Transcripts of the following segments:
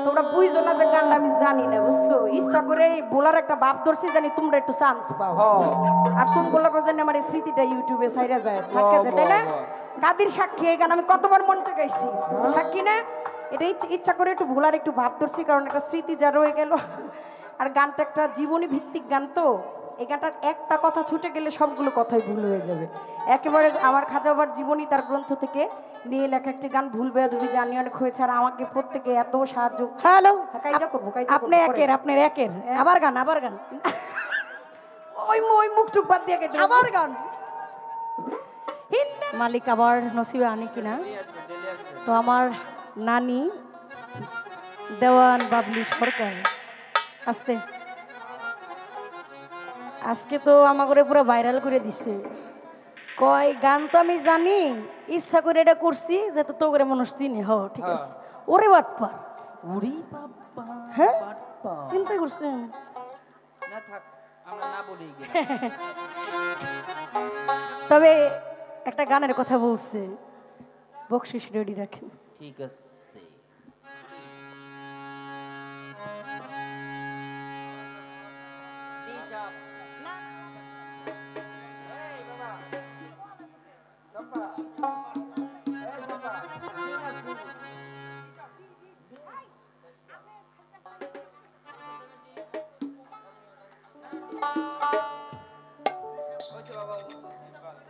তোমরা বুঝছো না যে গানটা আমি জানি না বুঝছো ইচ্ছা করে বলার একটা ভাব ধরছি জানি তোমরা একটু চান্স পাও আর তুমি বললো জানি আমার এই স্মৃতিটা ইউটিউবে ছাইরা যায় থাকে যায় তাই না কাদির সাক্ষী এই গান আমি কতবার মঞ্চে গাইছি সাক্ষী না এটা ইচ্ছা করে একটু ভোলার একটু ভাব ধরছি কারণ একটা স্মৃতি যা রয়ে গেল আর গানটা একটা জীবনী ভিত্তিক গান তো এই গানটার একটা কথা ছুটে গেলে সবগুলো কথাই ভুল হয়ে যাবে একেবারে আমার খাজা বাবার জীবনী তার গ্রন্থ থেকে নিয়ে লেখা একটি গান ভুল বেয়াদবি জানি অনেক হয়েছে আর আমাকে প্রত্যেকে এত সাহায্য হ্যালো কাইজা করবো আপনি একের আবার গান ওই মুখটুক বাদ দিয়ে গেছে আবার গান মালিক আবার নসিবে আনি কিনা তো আমার নানি দেওয়ান বাবলি সরকার আসতে আজকে তো আমাকে পুরো ভাইরাল করে দিছে কয় গান তো আমি জানি ইচ্ছা করে এটা করছি যাতে তো করে মানুষ চিনে হ ঠিক আছে ওরে বাটপা ওরে বাবা হ্যাঁ চিন্তা করছেন না থাক আমরা না বলি তবে একটা গানের কথা বলছে বকশিশ রেডি রাখেন ঠিক আছে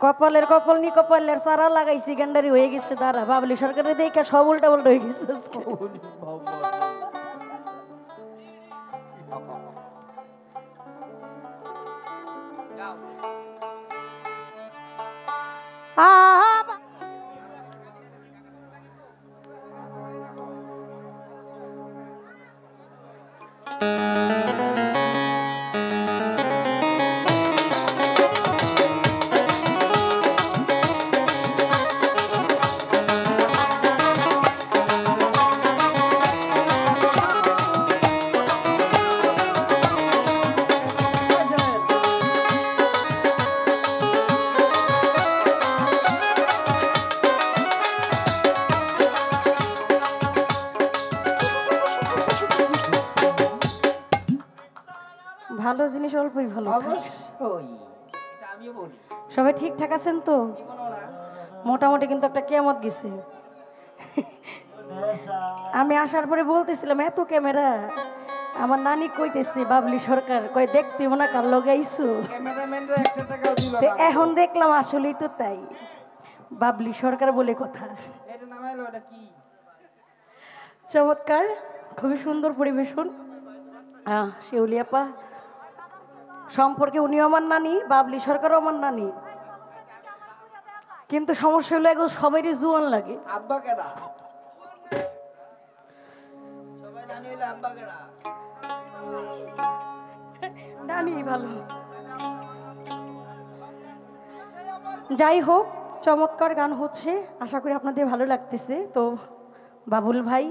কপালের কপাল নি কপালের সারা লাগাইছি গেন্ডারি হয়ে গেছে তারা বাবলি সরকারের দেখে সব উল্টা উল্টা হয়ে গেছে ভালো জিনিস অল্পই ভালো অবশ্যই এটা আমিও বলি সবাই ঠিকঠাক আছেন তো মোটামুটি কিন্তু একটা কিয়ামত গেছে আমি আসার পরে বলতেছিলাম এত ক্যামেরা আমার নানি কইতেছে বাবলি সরকার কয় দেখতে না কার লগাইছো ক্যামেরাম্যানরা 100 টাকাও দিল না এখন দেখলাম আসলেই তো তাই বাবলি সরকার বলে কথা এটা নামাইলো এটা কি চমৎকার খুবই সুন্দর পরিবেশন শিউলিয়াপা সম্পর্কে উনিও আমার নানি বাবলি সরকারও আমার নানি কিন্তু সমস্যা হলো এগুলো সবারই জুয়ান লাগে আব্বা কেডা সবাই নানি হইলে আব্বা কেডা নানি ভালো যাই হোক চমৎকার গান হচ্ছে আশা করি আপনাদের ভালো লাগতেছে তো বাবুল ভাই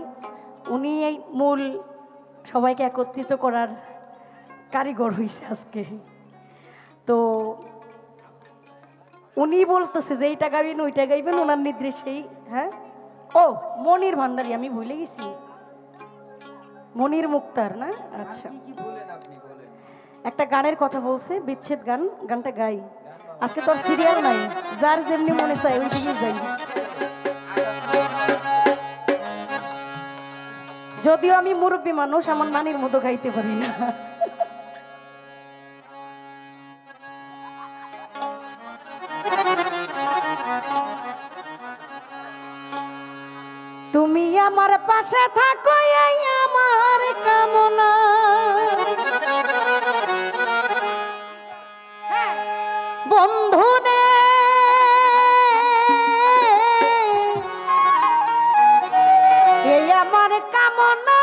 উনি এই মূল সবাইকে একত্রিত করার কারিগর হয়েছে আজকে তো উনি বলতেছে যে এইটা গাইবেন ওইটা গাইবেন ওনার নির্দেশেই হ্যাঁ ও মনির ভান্ডারী আমি ভুলে গেছি মনির মুক্তার না আচ্ছা কি বলেন আপনি বলেন একটা গানের কথা বলছে বিচ্ছেদ গান গানটা গাই আজকে তো সিরিয়াল নাই যার যেমনি মনে চায় ওই দিকেই যাই যদিও আমি মুরব্বী মানুষ আমার নানির মতো গাইতে পারি না তুমি আমার পাশে থাকো এই আমার কামনা বন্ধু নে এই আমার কামনা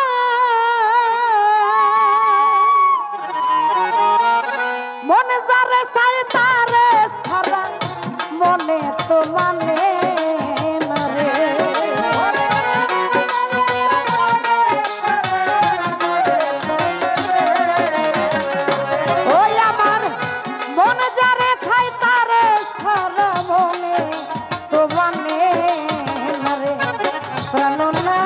মনে যারে চাই তারে সারা মনে তো মানে না রে ওই আমার মনে যারে চাই তারে সারা মনে তো মানে না রে প্রাণ না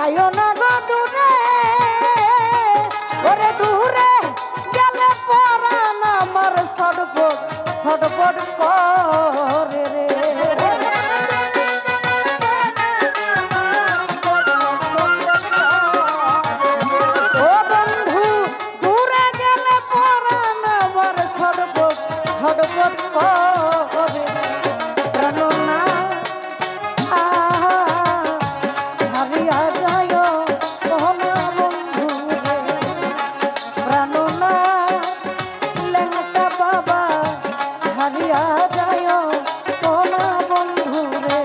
যাইও না গো দূরে ওরে দূরে গেলে পরাণ আমার ছটফট ছটফট করে রে ও বন্ধু দূরে গেলে পরাণ আমার ছটফট ছটফট করে প্রাণনা ছাড়িয়া যায় মোহনা বন্ধু রে প্রাণনা লেঙ্গটা বাবা ছাড়িয়া যায় মোহনা বন্ধু রে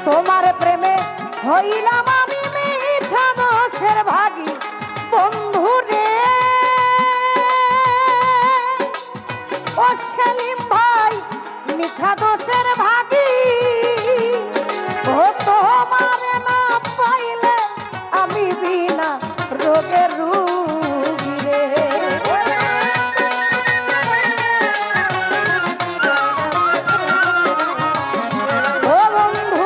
তোমার প্রেমে হইলাম আমি মিছা দোষের ভাগী বন্ধু রে ও সেলিম ভাই মিছা দোষের ভাগী ও তোমার না পাইলে আমি বিনা রোগের রোগী রে বন্ধু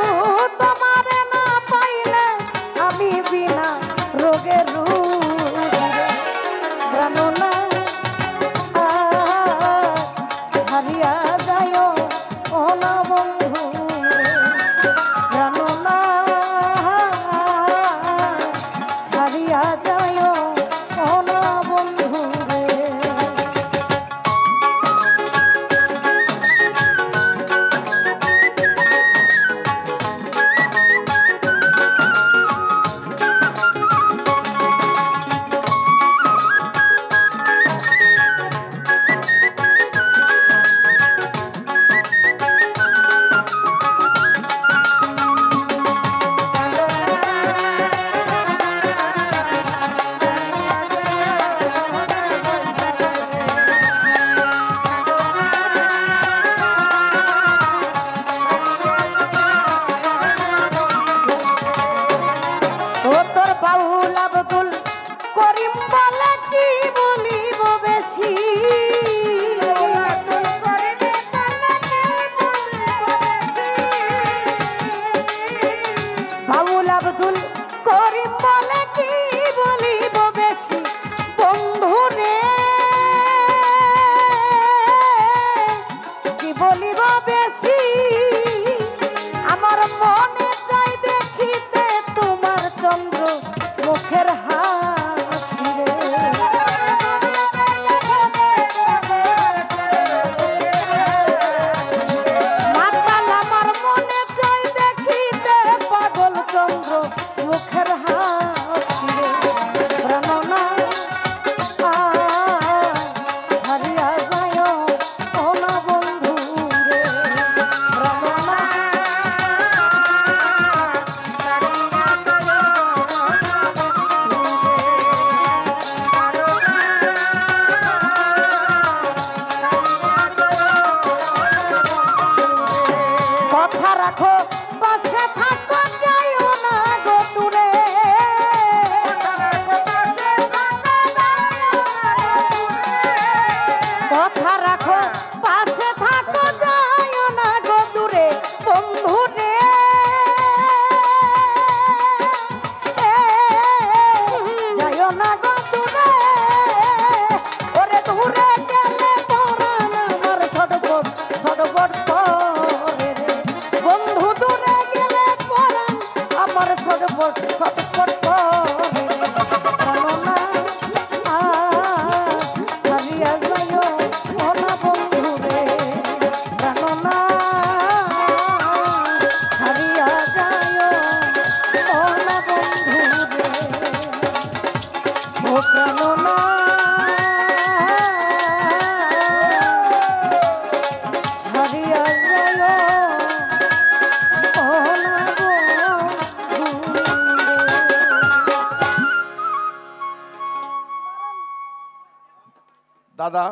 প্রাণনা ছাড়িয়া যায় ও না গো দাদা